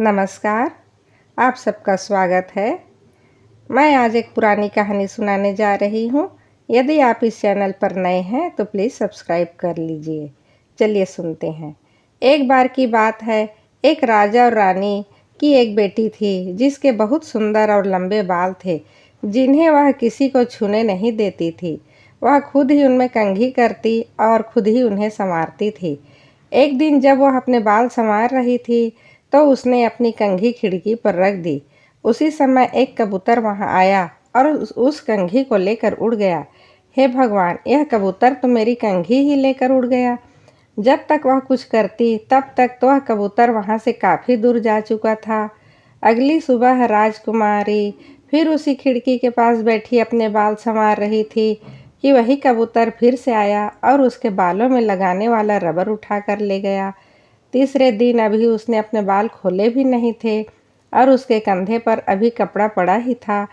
नमस्कार, आप सबका स्वागत है। मैं आज एक पुरानी कहानी सुनाने जा रही हूँ। यदि आप इस चैनल पर नए हैं तो प्लीज़ सब्सक्राइब कर लीजिए। चलिए सुनते हैं। एक बार की बात है, एक राजा और रानी की एक बेटी थी जिसके बहुत सुंदर और लंबे बाल थे, जिन्हें वह किसी को छूने नहीं देती थी। वह खुद ही उनमें कंघी करती और खुद ही उन्हें संवारती थी। एक दिन जब वह अपने बाल संवार रही थी तो उसने अपनी कंघी खिड़की पर रख दी। उसी समय एक कबूतर वहां आया और उस कंघी को लेकर उड़ गया। हे भगवान, यह कबूतर तो मेरी कंघी ही लेकर उड़ गया। जब तक वह कुछ करती तब तक तो वह कबूतर वहां से काफ़ी दूर जा चुका था। अगली सुबह राजकुमारी फिर उसी खिड़की के पास बैठी अपने बाल संवार रही थी कि वही कबूतर फिर से आया और उसके बालों में लगाने वाला रबर उठा कर ले गया। तीसरे दिन अभी उसने अपने बाल खोले भी नहीं थे और उसके कंधे पर अभी कपड़ा पड़ा ही था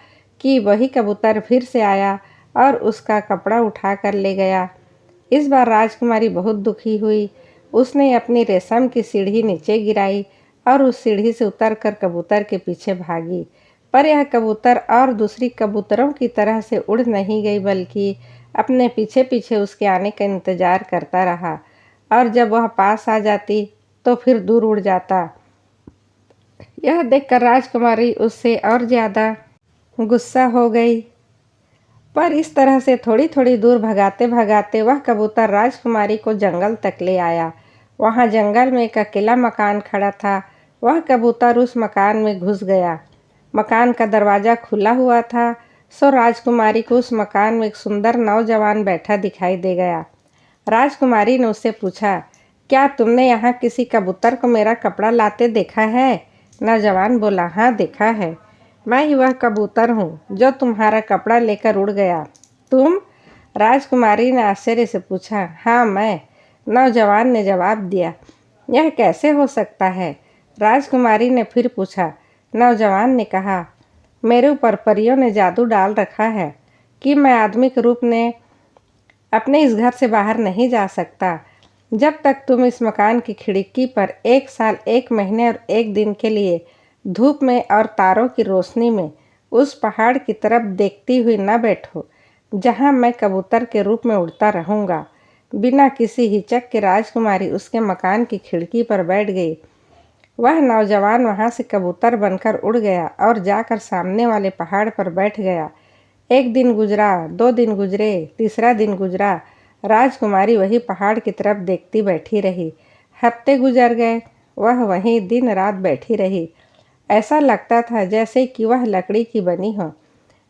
कि वही कबूतर फिर से आया और उसका कपड़ा उठा कर ले गया। इस बार राजकुमारी बहुत दुखी हुई। उसने अपनी रेशम की सीढ़ी नीचे गिराई और उस सीढ़ी से उतरकर कबूतर के पीछे भागी। पर यह कबूतर और दूसरी कबूतरों की तरह से उड़ नहीं गई, बल्कि अपने पीछे पीछे उसके आने का इंतजार करता रहा और जब वह पास आ जाती तो फिर दूर उड़ जाता। यह देखकर राजकुमारी उससे और ज्यादा गुस्सा हो गई। पर इस तरह से थोड़ी थोड़ी दूर भगाते भगाते वह कबूतर राजकुमारी को जंगल तक ले आया। वहां जंगल में एक अकेला मकान खड़ा था। वह कबूतर उस मकान में घुस गया। मकान का दरवाजा खुला हुआ था, सो राजकुमारी को उस मकान में एक सुंदर नौजवान बैठा दिखाई दे गया। राजकुमारी ने उससे पूछा, क्या तुमने यहाँ किसी कबूतर को मेरा कपड़ा लाते देखा है? नौजवान बोला, हाँ देखा है। मैं ही वह कबूतर हूँ जो तुम्हारा कपड़ा लेकर उड़ गया। तुम? राजकुमारी ने आश्चर्य से पूछा। हाँ मैं, नौजवान ने जवाब दिया। यह कैसे हो सकता है? राजकुमारी ने फिर पूछा। नौजवान ने कहा, मेरे ऊपर परियों ने जादू डाल रखा है कि मैं आदमी के रूप में अपने इस घर से बाहर नहीं जा सकता। जब तक तुम इस मकान की खिड़की पर 1 साल 1 महीने और 1 दिन के लिए धूप में और तारों की रोशनी में उस पहाड़ की तरफ देखती हुई न बैठो जहां मैं कबूतर के रूप में उड़ता रहूंगा। बिना किसी हिचक के राजकुमारी उसके मकान की खिड़की पर बैठ गई। वह नौजवान वहां से कबूतर बनकर उड़ गया और जाकर सामने वाले पहाड़ पर बैठ गया। 1 दिन गुजरा, 2 दिन गुजरे, तीसरा दिन गुजरा। राजकुमारी वही पहाड़ की तरफ देखती बैठी रही। हफ्ते गुजर गए, वह वहीं दिन रात बैठी रही। ऐसा लगता था जैसे कि वह लकड़ी की बनी हो।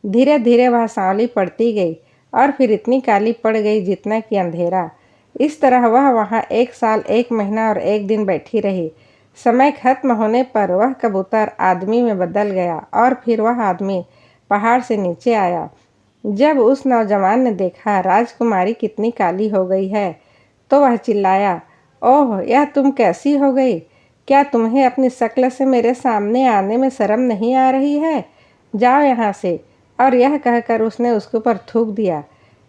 धीरे धीरे वह सांवली पड़ती गई और फिर इतनी काली पड़ गई जितना कि अंधेरा। इस तरह वह वहाँ 1 साल 1 महीना और 1 दिन बैठी रही। समय खत्म होने पर वह कबूतर आदमी में बदल गया और फिर वह आदमी पहाड़ से नीचे आया। जब उस नौजवान ने देखा राजकुमारी कितनी काली हो गई है तो वह चिल्लाया, ओह यह तुम कैसी हो गई? क्या तुम्हें अपनी शक्ल से मेरे सामने आने में शर्म नहीं आ रही है? जाओ यहाँ से। और यह कहकर उसने उसके ऊपर थूक दिया।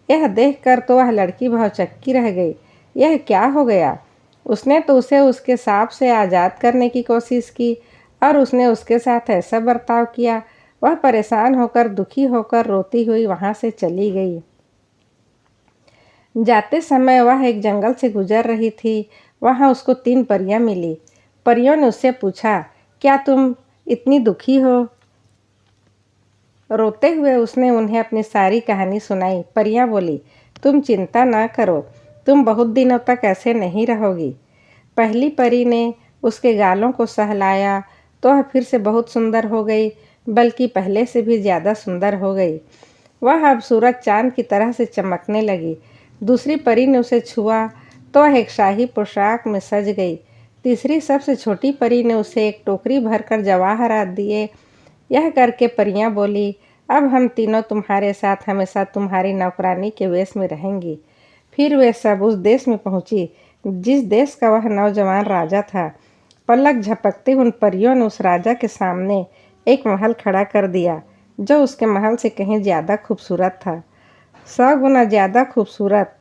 यह देखकर तो वह लड़की भौचक्की रह गई। यह क्या हो गया? उसने तो उसे उसके सांप से आज़ाद करने की कोशिश की और उसने उसके साथ ऐसा बर्ताव किया। वह परेशान होकर, दुखी होकर रोती हुई वहां से चली गई। जाते समय वह एक जंगल से गुजर रही थी। वहां उसको 3 परियां मिली। परियों ने उससे पूछा, क्या तुम इतनी दुखी हो? रोते हुए उसने उन्हें अपनी सारी कहानी सुनाई। परियां बोली, तुम चिंता ना करो, तुम बहुत दिनों तक ऐसे नहीं रहोगी। पहली परी ने उसके गालों को सहलाया तो वह फिर से बहुत सुंदर हो गई, बल्कि पहले से भी ज़्यादा सुंदर हो गई। वह अब सूरज चांद की तरह से चमकने लगी। दूसरी परी ने उसे छुआ तो वह एक शाही पोशाक में सज गई। तीसरी सबसे छोटी परी ने उसे एक टोकरी भरकर जवाहरात दिए। यह करके परियां बोली, अब हम तीनों तुम्हारे साथ हमेशा तुम्हारी नौकरानी के वेश में रहेंगी। फिर वे सब उस देश में पहुंची जिस देश का वह नौजवान राजा था। पलक झपकते उन परियों ने उस राजा के सामने एक महल खड़ा कर दिया जो उसके महल से कहीं ज़्यादा खूबसूरत था, 100 गुना ज़्यादा खूबसूरत।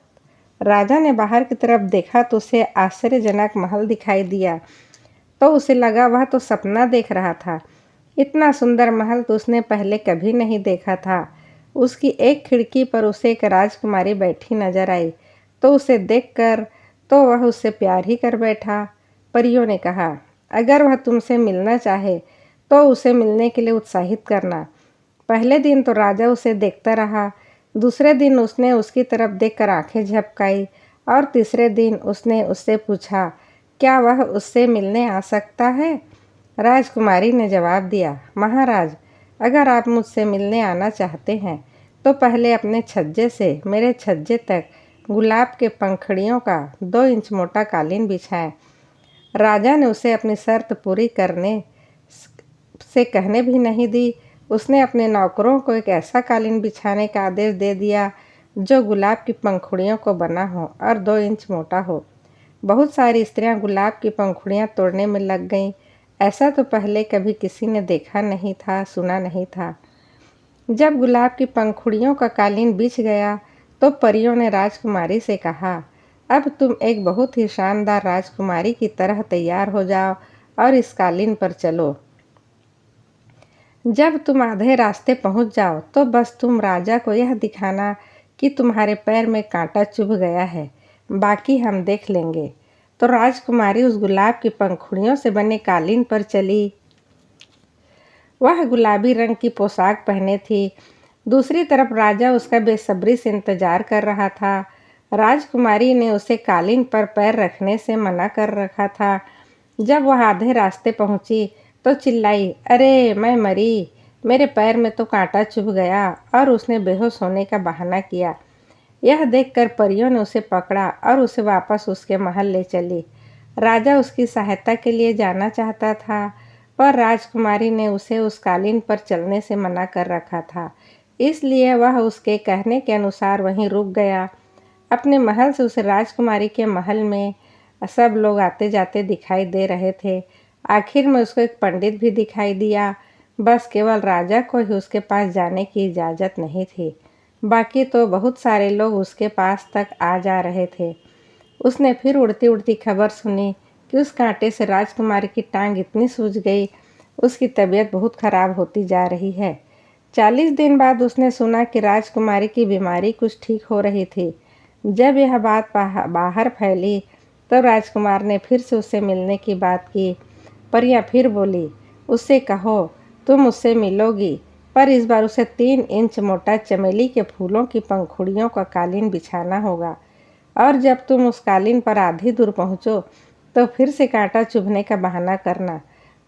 राजा ने बाहर की तरफ देखा तो उसे आश्चर्यजनक महल दिखाई दिया। तो उसे लगा वह तो सपना देख रहा था। इतना सुंदर महल तो उसने पहले कभी नहीं देखा था। उसकी एक खिड़की पर उसे एक राजकुमारी बैठी नजर आई, तो उसे देखकर तो वह उससे प्यार ही कर बैठा। परियों ने कहा, अगर वह तुमसे मिलना चाहे तो उसे मिलने के लिए उत्साहित करना। पहले दिन तो राजा उसे देखता रहा, दूसरे दिन उसने उसकी तरफ देखकर आंखें झपकाई और तीसरे दिन उसने उससे पूछा, क्या वह उससे मिलने आ सकता है? राजकुमारी ने जवाब दिया, महाराज, अगर आप मुझसे मिलने आना चाहते हैं तो पहले अपने छज्जे से मेरे छज्जे तक गुलाब के पंखुड़ियों का 2 इंच मोटा कालीन बिछाएं। राजा ने उसे अपनी शर्त पूरी करने से कहने भी नहीं दी। उसने अपने नौकरों को एक ऐसा कालीन बिछाने का आदेश दे दिया जो गुलाब की पंखुड़ियों को बना हो और 2 इंच मोटा हो। बहुत सारी स्त्रियां गुलाब की पंखुड़ियां तोड़ने में लग गईं। ऐसा तो पहले कभी किसी ने देखा नहीं था, सुना नहीं था। जब गुलाब की पंखुड़ियों का कालीन बिछ गया तो परियों ने राजकुमारी से कहा, अब तुम एक बहुत ही शानदार राजकुमारी की तरह तैयार हो जाओ और इस कालीन पर चलो। जब तुम आधे रास्ते पहुंच जाओ तो बस तुम राजा को यह दिखाना कि तुम्हारे पैर में कांटा चुभ गया है, बाकी हम देख लेंगे। तो राजकुमारी उस गुलाब की पंखुड़ियों से बने कालीन पर चली। वह गुलाबी रंग की पोशाक पहने थी। दूसरी तरफ राजा उसका बेसब्री से इंतजार कर रहा था। राजकुमारी ने उसे कालीन पर पैर रखने से मना कर रखा था। जब वह आधे रास्ते पहुंची तो चिल्लाई, अरे मैं मरी, मेरे पैर में तो कांटा चुभ गया, और उसने बेहोश होने का बहाना किया। यह देखकर परियों ने उसे पकड़ा और उसे वापस उसके महल ले चली। राजा उसकी सहायता के लिए जाना चाहता था, पर राजकुमारी ने उसे उस कालीन पर चलने से मना कर रखा था, इसलिए वह उसके कहने के अनुसार वहीं रुक गया। अपने महल से उसे राजकुमारी के महल में सब लोग आते जाते दिखाई दे रहे थे। आखिर में उसको एक पंडित भी दिखाई दिया। बस केवल राजा को ही उसके पास जाने की इजाज़त नहीं थी, बाकी तो बहुत सारे लोग उसके पास तक आ जा रहे थे। उसने फिर उड़ती उड़ती खबर सुनी कि उस कांटे से राजकुमारी की टांग इतनी सूज गई, उसकी तबीयत बहुत खराब होती जा रही है। 40 दिन बाद उसने सुना कि राजकुमारी की बीमारी कुछ ठीक हो रही थी। जब यह बात बाहर फैली तो राजकुमार ने फिर से उससे मिलने की बात की। परियां फिर बोली, उससे कहो तुम उससे मिलोगी, पर इस बार उसे 3 इंच मोटा चमेली के फूलों की पंखुड़ियों का कालीन बिछाना होगा, और जब तुम उस कालीन पर आधी दूर पहुँचो तो फिर से कांटा चुभने का बहाना करना।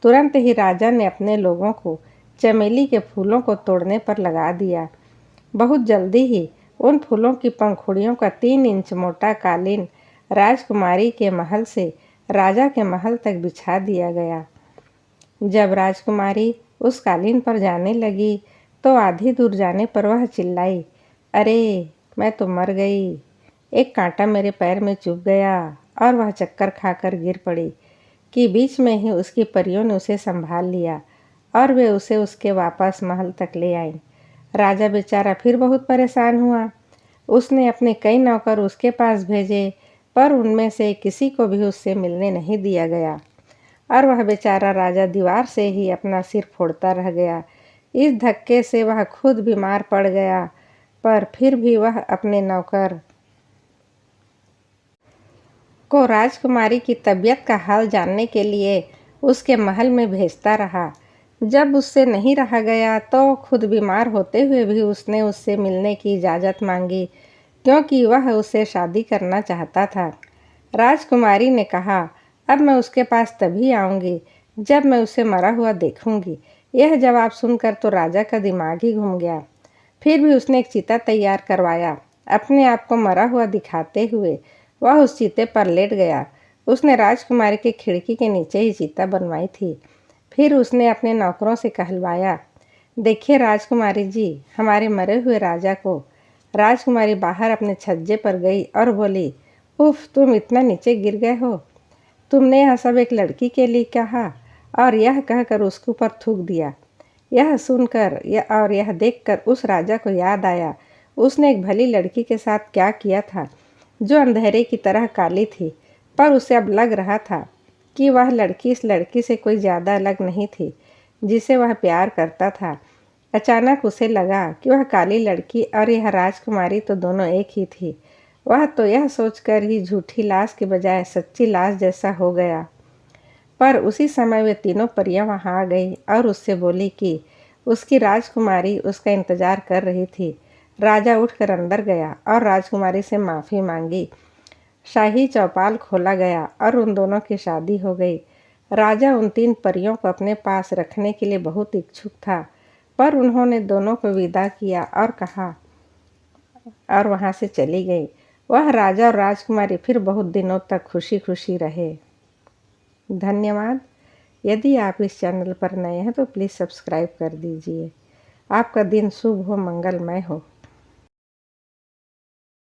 तुरंत ही राजा ने अपने लोगों को चमेली के फूलों को तोड़ने पर लगा दिया। बहुत जल्दी ही उन फूलों की पंखुड़ियों का 3 इंच मोटा कालीन राजकुमारी के महल से राजा के महल तक बिछा दिया गया। जब राजकुमारी उस कालीन पर जाने लगी तो आधी दूर जाने पर वह चिल्लाई, अरे मैं तो मर गई, एक कांटा मेरे पैर में चुभ गया, और वह चक्कर खाकर गिर पड़ी। कि बीच में ही उसकी परियों ने उसे संभाल लिया और वे उसे उसके वापस महल तक ले आईं। राजा बेचारा फिर बहुत परेशान हुआ। उसने अपने कई नौकर उसके पास भेजे, पर उनमें से किसी को भी उससे मिलने नहीं दिया गया, और वह बेचारा राजा दीवार से ही अपना सिर फोड़ता रह गया। इस धक्के से वह खुद बीमार पड़ गया, पर फिर भी वह अपने नौकर को राजकुमारी की तबीयत का हाल जानने के लिए उसके महल में भेजता रहा। जब उससे नहीं रहा गया तो खुद बीमार होते हुए भी उसने उससे मिलने की इजाज़त मांगी, क्योंकि वह उससे शादी करना चाहता था। राजकुमारी ने कहा, अब मैं उसके पास तभी आऊँगी जब मैं उसे मरा हुआ देखूँगी। यह जवाब सुनकर तो राजा का दिमाग ही घूम गया। फिर भी उसने एक चिता तैयार करवाया। अपने आप को मरा हुआ दिखाते हुए वह उस चीते पर लेट गया। उसने राजकुमारी की खिड़की के नीचे ही चिता बनवाई थी। फिर उसने अपने नौकरों से कहलवाया, देखिए राजकुमारी जी, हमारे मरे हुए राजा को। राजकुमारी बाहर अपने छज्जे पर गई और बोली, उफ, तुम इतना नीचे गिर गए हो। तुमने यह सब एक लड़की के लिए कहा, और यह कहकर उसके ऊपर थूक दिया। यह सुनकर और यह देखकर उस राजा को याद आया उसने एक भली लड़की के साथ क्या किया था, जो अंधेरे की तरह काली थी, पर उसे अब लग रहा था कि वह लड़की इस लड़की से कोई ज़्यादा अलग नहीं थी जिसे वह प्यार करता था। अचानक उसे लगा कि वह काली लड़की और यह राजकुमारी तो दोनों एक ही थी। वह तो यह सोचकर ही झूठी लाश के बजाय सच्ची लाश जैसा हो गया। पर उसी समय वे तीनों परियां वहां आ गई और उससे बोली कि उसकी राजकुमारी उसका इंतजार कर रही थी। राजा उठकर अंदर गया और राजकुमारी से माफ़ी मांगी। शाही चौपाल खोला गया और उन दोनों की शादी हो गई। राजा उन 3 परियों को अपने पास रखने के लिए बहुत इच्छुक था, पर उन्होंने दोनों को विदा किया और कहा और वहां से चली गई। वह राजा और राजकुमारी फिर बहुत दिनों तक खुशी खुशी रहे। धन्यवाद। यदि आप इस चैनल पर नए हैं तो प्लीज़ सब्सक्राइब कर दीजिए। आपका दिन शुभ हो, मंगलमय हो।